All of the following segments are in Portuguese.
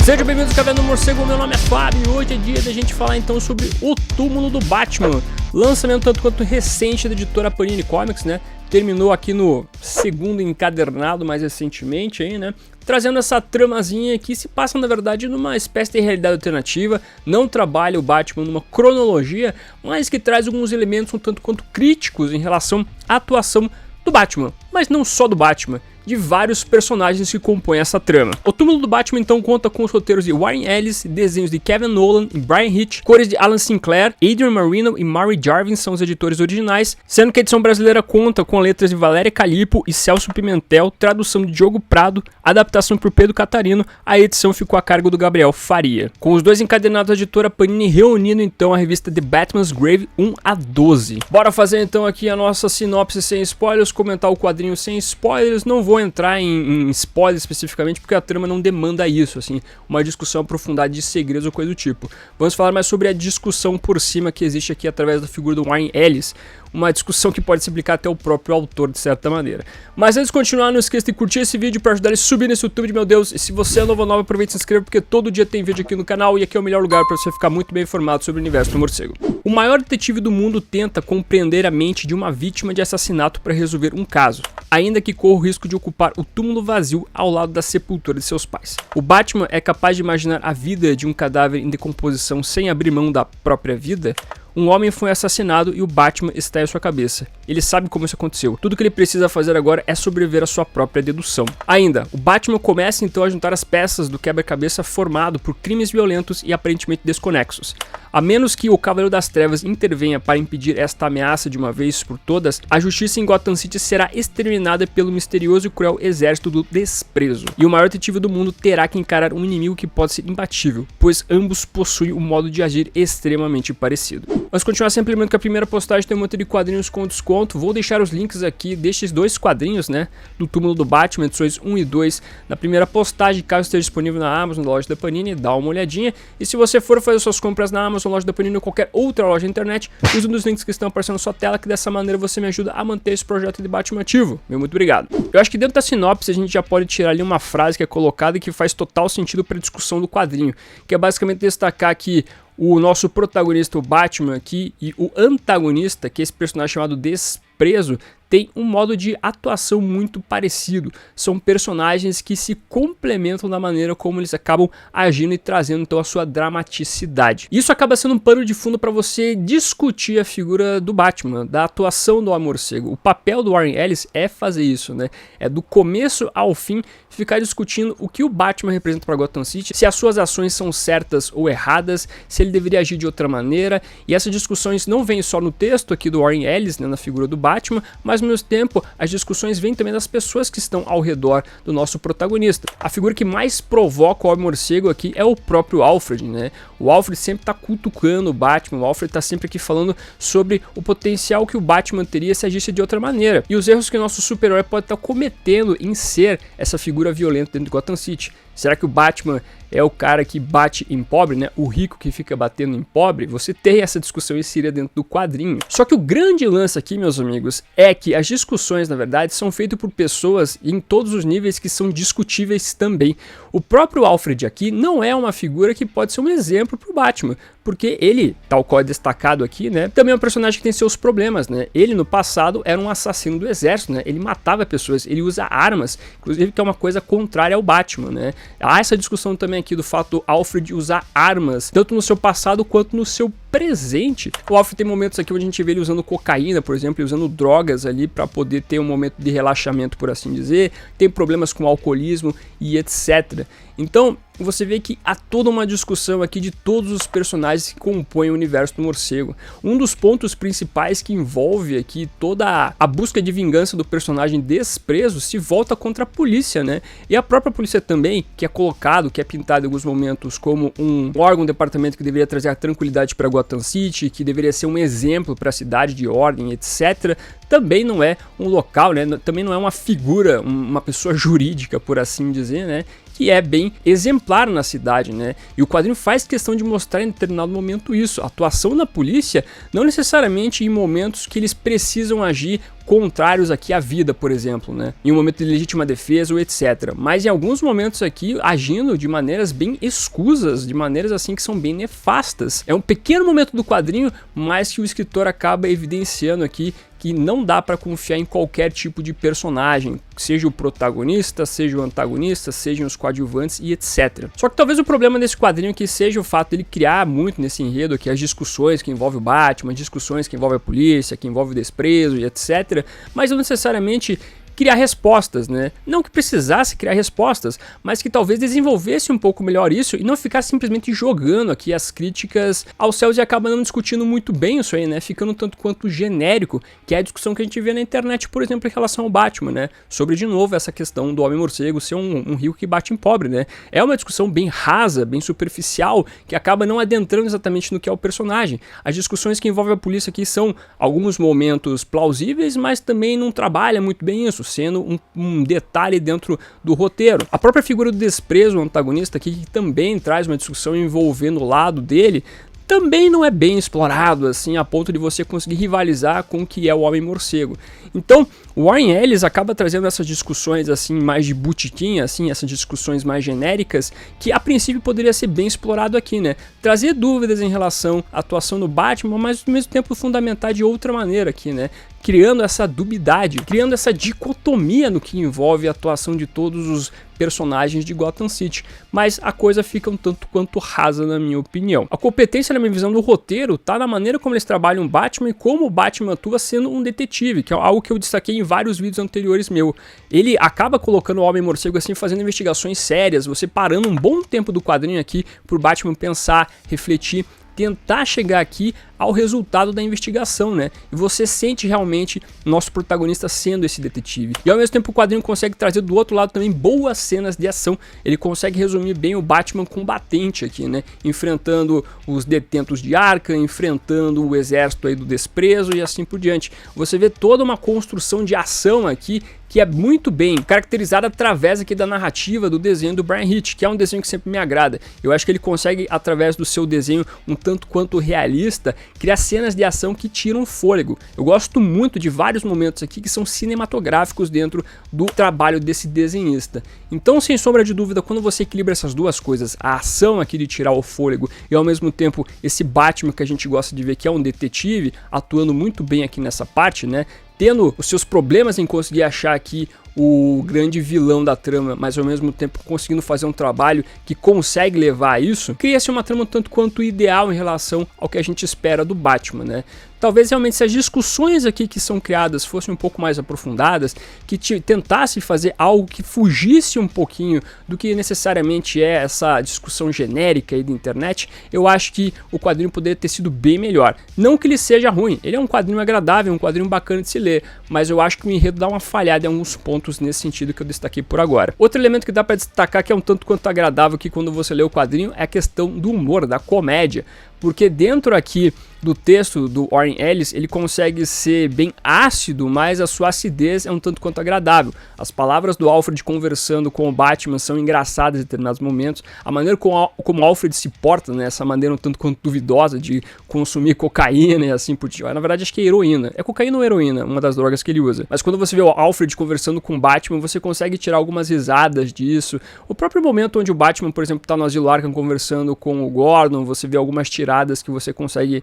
Sejam bem-vindos ao Caverna do Morcego, meu nome é Fábio e hoje é dia da gente falar então sobre O Túmulo do Batman, lançamento tanto quanto recente da editora Panini Comics, né? Terminou aqui no segundo encadernado mais recentemente aí, né? Trazendo essa tramazinha que se passa na verdade numa espécie de realidade alternativa, não trabalha o Batman numa cronologia, mas que traz alguns elementos um tanto quanto críticos em relação à atuação do Batman, mas não só do Batman, de vários personagens que compõem essa trama. O Túmulo do Batman então conta com os roteiros de Warren Ellis, desenhos de Kevin Nolan e Brian Hitch, cores de Alan Sinclair, Adrian Marino e Murray Jarvis são os editores originais, sendo que a edição brasileira conta com letras de Valéria Calipo e Celso Pimentel, tradução de Diogo Prado, adaptação por Pedro Catarino, a edição ficou a cargo do Gabriel Faria. Com os dois encadernados da editora Panini reunindo então a revista The Batman's Grave 1 a 12. Bora fazer então aqui a nossa sinopse sem spoilers, comentar o quadrinho sem spoilers, não vou entrar em spoilers especificamente porque a trama não demanda isso, assim, uma discussão aprofundada de segredos ou coisa do tipo. Vamos falar mais sobre a discussão por cima que existe aqui através da figura do Warren Ellis, uma discussão que pode se aplicar até o próprio autor de certa maneira. Mas antes de continuar, não esqueça de curtir esse vídeo para ajudar ele a subir nesse YouTube, meu Deus, e se você é novo ou nova, aproveite e se inscreva porque todo dia tem vídeo aqui no canal e aqui é o melhor lugar para você ficar muito bem informado sobre o universo do morcego. O maior detetive do mundo tenta compreender a mente de uma vítima de assassinato para resolver um caso, ainda que corra o risco de ocupar o túmulo vazio ao lado da sepultura de seus pais. O Batman é capaz de imaginar a vida de um cadáver em decomposição sem abrir mão da própria vida? Um homem foi assassinado e o Batman está em sua cabeça. Ele sabe como isso aconteceu. Tudo que ele precisa fazer agora é sobreviver à sua própria dedução. Ainda, o Batman começa então a juntar as peças do quebra-cabeça formado por crimes violentos e aparentemente desconexos. A menos que o Cavaleiro das Trevas intervenha para impedir esta ameaça de uma vez por todas, a justiça em Gotham City será exterminada pelo misterioso e cruel exército do desprezo. E o maior detetive do mundo terá que encarar um inimigo que pode ser imbatível, pois ambos possuem um modo de agir extremamente parecido. Vamos continuar sempre lembrando que a primeira postagem tem um monte de quadrinhos com desconto. Vou deixar os links aqui destes dois quadrinhos, né, do Túmulo do Batman, edições 1 e 2, na primeira postagem, caso esteja disponível na Amazon, na loja da Panini, dá uma olhadinha. E se você for fazer suas compras na Amazon, loja da Panini ou qualquer outra loja na internet, use um dos links que estão aparecendo na sua tela, que dessa maneira você me ajuda a manter esse projeto de Batman ativo. Meu muito obrigado. Eu acho que dentro da sinopse a gente já pode tirar ali uma frase que é colocada e que faz total sentido para a discussão do quadrinho, que é basicamente destacar que o nosso protagonista, o Batman aqui, e o antagonista, que é esse personagem chamado Desprezo, tem um modo de atuação muito parecido. São personagens que se complementam da maneira como eles acabam agindo e trazendo então a sua dramaticidade. Isso acaba sendo um pano de fundo para você discutir a figura do Batman, da atuação do morcego. O papel do Warren Ellis é fazer isso, né? É do começo ao fim ficar discutindo o que o Batman representa para Gotham City, se as suas ações são certas ou erradas, se ele deveria agir de outra maneira. E essas discussões não vêm só no texto aqui do Warren Ellis, né, na figura do Batman, mas ao mesmo tempo as discussões vêm também das pessoas que estão ao redor do nosso protagonista. A figura que mais provoca o morcego aqui é o próprio Alfred, né? O Alfred sempre está cutucando o Batman, o Alfred está sempre aqui falando sobre o potencial que o Batman teria se agisse de outra maneira. E os erros que o nosso super-herói pode estar cometendo em ser essa figura violenta dentro de Gotham City. Será que o Batman é o cara que bate em pobre, né? O rico que fica batendo em pobre? Você tem essa discussão e seria dentro do quadrinho. Só que o grande lance aqui, meus amigos, é que as discussões, na verdade, são feitas por pessoas em todos os níveis que são discutíveis também. O próprio Alfred aqui não é uma figura que pode ser um exemplo para o Batman, porque ele, tal qual é destacado aqui, né, também é um personagem que tem seus problemas, né? Ele no passado era um assassino do exército, né? Ele matava pessoas, ele usa armas, inclusive que é uma coisa contrária ao Batman, né? Há essa discussão também aqui do fato do Alfred usar armas, tanto no seu passado quanto no seu presente. O Alfred tem momentos aqui onde a gente vê ele usando cocaína, por exemplo, usando drogas ali para poder ter um momento de relaxamento, por assim dizer. Tem problemas com alcoolismo e etc. Então, você vê que há toda uma discussão aqui de todos os personagens que compõem o universo do morcego. Um dos pontos principais que envolve aqui toda a busca de vingança do personagem Desprezo se volta contra a polícia, né? E a própria polícia também, que é colocado, que é pintado em alguns momentos como um órgão, um departamento que deveria trazer a tranquilidade para Gotham City, que deveria ser um exemplo para a cidade de ordem, etc. Também não é um local, né? Também não é uma figura, uma pessoa jurídica, por assim dizer, né? Que é bem exemplar na cidade, né? E o quadrinho faz questão de mostrar em determinado momento isso. A atuação da polícia não necessariamente em momentos que eles precisam agir contrários aqui à vida, por exemplo, né? Em um momento de legítima defesa ou etc. Mas em alguns momentos aqui agindo de maneiras bem escusas, de maneiras assim que são bem nefastas. É um pequeno momento do quadrinho, mas que o escritor acaba evidenciando aqui que não dá para confiar em qualquer tipo de personagem, seja o protagonista, seja o antagonista, sejam os coadjuvantes e etc. Só que talvez o problema desse quadrinho aqui seja o fato dele criar muito nesse enredo aqui as discussões que envolvem o Batman, discussões que envolvem a polícia, que envolvem o desprezo e etc. Mas não necessariamente criar respostas, né? Não que precisasse criar respostas, mas que talvez desenvolvesse um pouco melhor isso e não ficasse simplesmente jogando aqui as críticas aos céus e acaba não discutindo muito bem isso aí, né? Ficando tanto quanto genérico, que é a discussão que a gente vê na internet, por exemplo, em relação ao Batman, né? Sobre, de novo, essa questão do Homem-Morcego ser um rico que bate em pobre, né? É uma discussão bem rasa, bem superficial, que acaba não adentrando exatamente no que é o personagem. As discussões que envolvem a polícia aqui são alguns momentos plausíveis, mas também não trabalha muito bem isso, sendo um detalhe dentro do roteiro. A própria figura do desprezo, o antagonista aqui, que também traz uma discussão envolvendo o lado dele, também não é bem explorado assim a ponto de você conseguir rivalizar com o que é o Homem-Morcego. Então, o Warren Ellis acaba trazendo essas discussões assim mais de botiquim, assim, essas discussões mais genéricas, que a princípio poderia ser bem explorado aqui, né? Trazer dúvidas em relação à atuação do Batman, mas ao mesmo tempo fundamentar de outra maneira aqui, né? Criando essa dubiedade, criando essa dicotomia no que envolve a atuação de todos os personagens de Gotham City, mas a coisa fica um tanto quanto rasa na minha opinião. A competência na minha visão do roteiro tá na maneira como eles trabalham o Batman e como o Batman atua sendo um detetive, que é algo que eu destaquei em vários vídeos anteriores meu. Ele acaba colocando o Homem-Morcego assim, fazendo investigações sérias, você parando um bom tempo do quadrinho aqui pro Batman pensar, refletir, tentar chegar aqui ao resultado da investigação, né? E você sente realmente nosso protagonista sendo esse detetive. E ao mesmo tempo o quadrinho consegue trazer do outro lado também boas cenas de ação. Ele consegue resumir bem o Batman combatente aqui, né? Enfrentando os detentos de Arkham, enfrentando o exército aí do desprezo e assim por diante. Você vê toda uma construção de ação aqui que é muito bem caracterizada através aqui da narrativa do desenho do Bryan Hitch, que é um desenho que sempre me agrada. Eu acho que ele consegue, através do seu desenho um tanto quanto realista, criar cenas de ação que tiram fôlego. Eu gosto muito de vários momentos aqui que são cinematográficos dentro do trabalho desse desenhista. Então, sem sombra de dúvida, quando você equilibra essas duas coisas, a ação aqui de tirar o fôlego e ao mesmo tempo esse Batman que a gente gosta de ver, que é um detetive, atuando muito bem aqui nessa parte, né? Tendo os seus problemas em conseguir achar aqui o grande vilão da trama, mas ao mesmo tempo conseguindo fazer um trabalho que consegue levar a isso, cria-se uma trama um tanto quanto ideal em relação ao que a gente espera do Batman, né? Talvez realmente se as discussões aqui que são criadas fossem um pouco mais aprofundadas, que tentasse fazer algo que fugisse um pouquinho do que necessariamente é essa discussão genérica aí da internet, eu acho que o quadrinho poderia ter sido bem melhor. Não que ele seja ruim, ele é um quadrinho agradável, um quadrinho bacana de se ler, mas eu acho que o enredo dá uma falhada em alguns pontos nesse sentido que eu destaquei por agora. Outro elemento que dá para destacar que é um tanto quanto agradável que quando você lê o quadrinho é a questão do humor, da comédia, porque dentro aqui do texto do Warren Ellis, ele consegue ser bem ácido, mas a sua acidez é um tanto quanto agradável. As palavras do Alfred conversando com o Batman são engraçadas em determinados momentos. A maneira como o Alfred se porta, né, essa maneira um tanto quanto duvidosa de consumir cocaína e assim por diante. Na verdade, acho que é heroína. É cocaína ou heroína, uma das drogas que ele usa. Mas quando você vê o Alfred conversando com o Batman, você consegue tirar algumas risadas disso. O próprio momento onde o Batman, por exemplo, está no Asilo Arkham conversando com o Gordon, você vê algumas tiradas que você consegue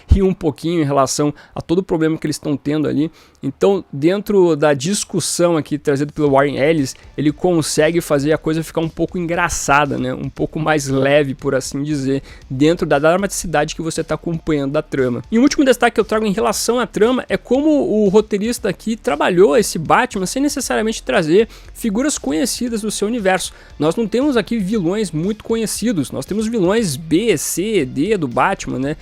rir um pouquinho em relação a todo o problema que eles estão tendo ali. Então, dentro da discussão aqui trazida pelo Warren Ellis, ele consegue fazer a coisa ficar um pouco engraçada, né? Um pouco mais leve, por assim dizer, dentro da dramaticidade que você está acompanhando da trama. E o último destaque que eu trago em relação à trama é como o roteirista aqui trabalhou esse Batman sem necessariamente trazer figuras conhecidas do seu universo. Nós não temos aqui vilões muito conhecidos, nós temos vilões B, C, D do Batman, né?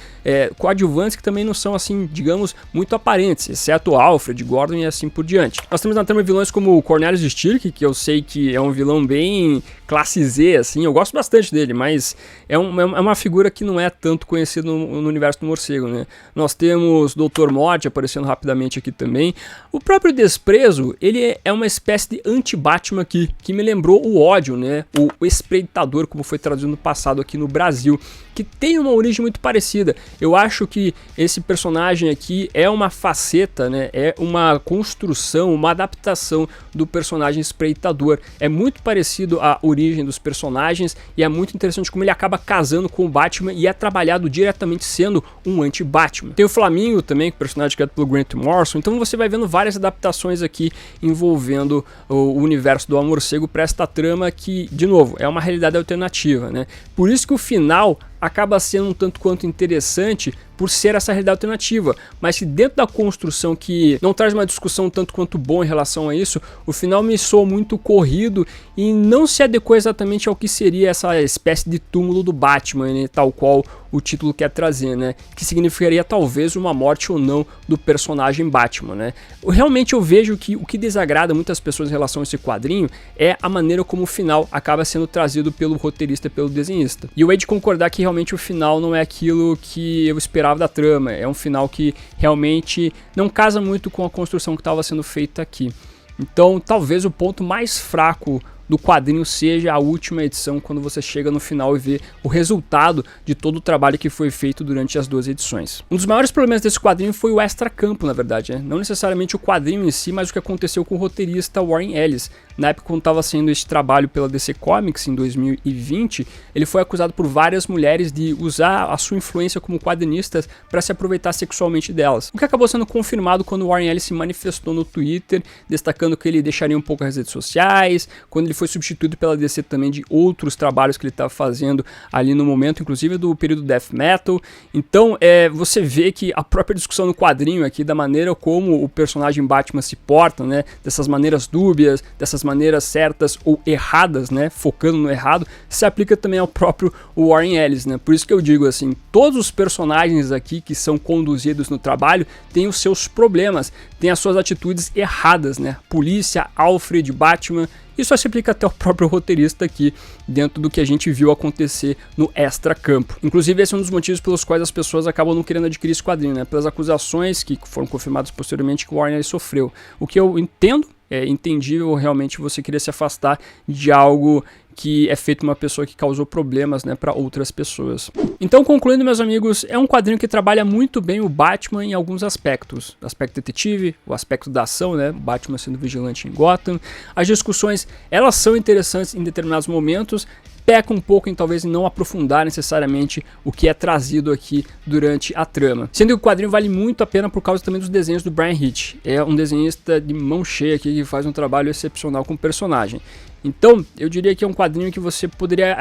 Coadjuvantes que também não são assim, digamos, muito aparentes, exceto Alfred, Gordon e assim por diante. Nós temos na trama vilões como o Cornelius Stirk, que eu sei que é um vilão bem classe Z, assim, eu gosto bastante dele, mas é uma figura que não é tanto conhecida no universo do morcego, né? Nós temos Dr. Morte aparecendo rapidamente aqui também. O próprio Desprezo, ele é uma espécie de anti-Batman aqui, que me lembrou o Ódio, né? O Espreitador, como foi traduzido no passado aqui no Brasil, que tem uma origem muito parecida. Eu acho que esse personagem aqui é uma faceta, né? É uma construção, uma adaptação do personagem espreitador. É muito parecido à origem dos personagens e é muito interessante como ele acaba casando com o Batman e é trabalhado diretamente sendo um anti-Batman. Tem o Flamingo também, personagem criado pelo Grant Morrison, então você vai vendo várias adaptações aqui envolvendo o universo do Morcego para esta trama que, de novo, é uma realidade alternativa, né? Por isso que o final acaba sendo um tanto quanto interessante por ser essa realidade alternativa, mas que dentro da construção que não traz uma discussão tanto quanto boa em relação a isso, o final me soa muito corrido e não se adequou exatamente ao que seria essa espécie de túmulo do Batman, né, tal qual o título quer trazer, né, que significaria talvez uma morte ou não do personagem Batman, né. Realmente eu vejo que o que desagrada muitas pessoas em relação a esse quadrinho é a maneira como o final acaba sendo trazido pelo roteirista e pelo desenhista. E eu hei de concordar que realmente o final não é aquilo que eu esperava da trama, é um final que realmente não casa muito com a construção que estava sendo feita aqui. Então talvez o ponto mais fraco do quadrinho seja a última edição, quando você chega no final e vê o resultado de todo o trabalho que foi feito durante as 2 edições. Um dos maiores problemas desse quadrinho foi o extra-campo, na verdade, né? Não necessariamente o quadrinho em si, mas o que aconteceu com o roteirista Warren Ellis. Na época, quando estava sendo esse trabalho pela DC Comics, em 2020, ele foi acusado por várias mulheres de usar a sua influência como quadrinista para se aproveitar sexualmente delas. O que acabou sendo confirmado quando o Warren Ellis se manifestou no Twitter, destacando que ele deixaria um pouco as redes sociais, quando ele foi substituído pela DC também de outros trabalhos que ele estava fazendo ali no momento, inclusive do período Death Metal. Então você vê que a própria discussão no quadrinho aqui, da maneira como o personagem Batman se porta, né, dessas maneiras dúbias, dessas maneiras certas ou erradas, né, focando no errado, se aplica também ao próprio Warren Ellis, né. Por isso que eu digo assim, todos os personagens aqui que são conduzidos no trabalho têm os seus problemas, têm as suas atitudes erradas, né. Polícia, Alfred, Batman. Isso se aplica até ao próprio roteirista aqui, dentro do que a gente viu acontecer no extra-campo. Inclusive, esse é um dos motivos pelos quais as pessoas acabam não querendo adquirir esse quadrinho, né? Pelas acusações que foram confirmadas posteriormente que o Warren sofreu. O que eu entendo, é entendível realmente você querer se afastar de algo que é feito uma pessoa que causou problemas, né, para outras pessoas. Então, concluindo, meus amigos, é um quadrinho que trabalha muito bem o Batman em alguns aspectos. O aspecto detetive, o aspecto da ação, né, Batman sendo vigilante em Gotham. As discussões, elas são interessantes em determinados momentos, peca um pouco em talvez não aprofundar necessariamente o que é trazido aqui durante a trama. Sendo que o quadrinho vale muito a pena por causa também dos desenhos do Bryan Hitch. É um desenhista de mão cheia aqui que faz um trabalho excepcional com o personagem. Então, eu diria que é um quadrinho que você poderia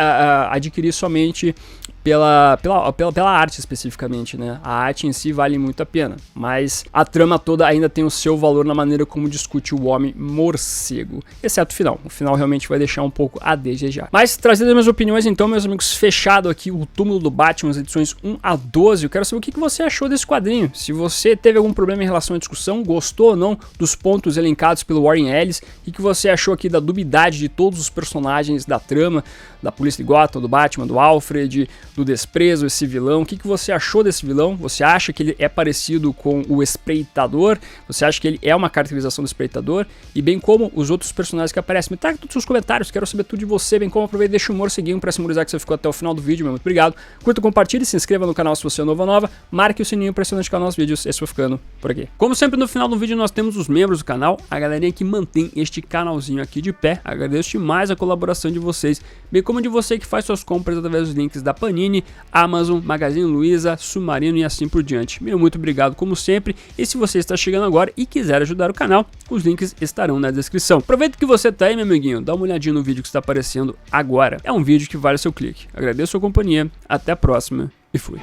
adquirir somente pela arte especificamente, né? A arte em si vale muito a pena, mas a trama toda ainda tem o seu valor na maneira como discute o Homem Morcego, exceto o final. O final realmente vai deixar um pouco a desejar. Mas, trazendo as minhas opiniões, então, meus amigos, fechado aqui o Túmulo do Batman, as edições 1 a 12, eu quero saber o que você achou desse quadrinho. Se você teve algum problema em relação à discussão, gostou ou não dos pontos elencados pelo Warren Ellis, e que você achou aqui da dubiedade de todos os personagens da trama, da Polícia de Gotham, do Batman, do Alfred, do desprezo, esse vilão. O que você achou desse vilão? Você acha que ele é parecido com o Espreitador? Você acha que ele é uma caracterização do Espreitador? E bem como os outros personagens que aparecem. Me traga todos os seus comentários, quero saber tudo de você, bem como aproveita e deixa o humor seguir para simular que você ficou até o final do vídeo, meu muito obrigado. Curta, compartilhe, se inscreva no canal se você é nova, marque o sininho para ser notificado nos vídeos. Esse foi ficando por aqui. Como sempre, no final do vídeo nós temos os membros do canal, a galerinha que mantém este canalzinho aqui de pé. Agradeço demais a colaboração de vocês, bem como de você que faz suas compras através dos links da Panini, Amazon, Magazine Luiza, Submarino e assim por diante. Meu muito obrigado como sempre, e se você está chegando agora e quiser ajudar o canal, os links estarão na descrição. Aproveita que você está aí, meu amiguinho, dá uma olhadinha no vídeo que está aparecendo agora. É um vídeo que vale o seu clique. Agradeço a sua companhia, até a próxima e fui.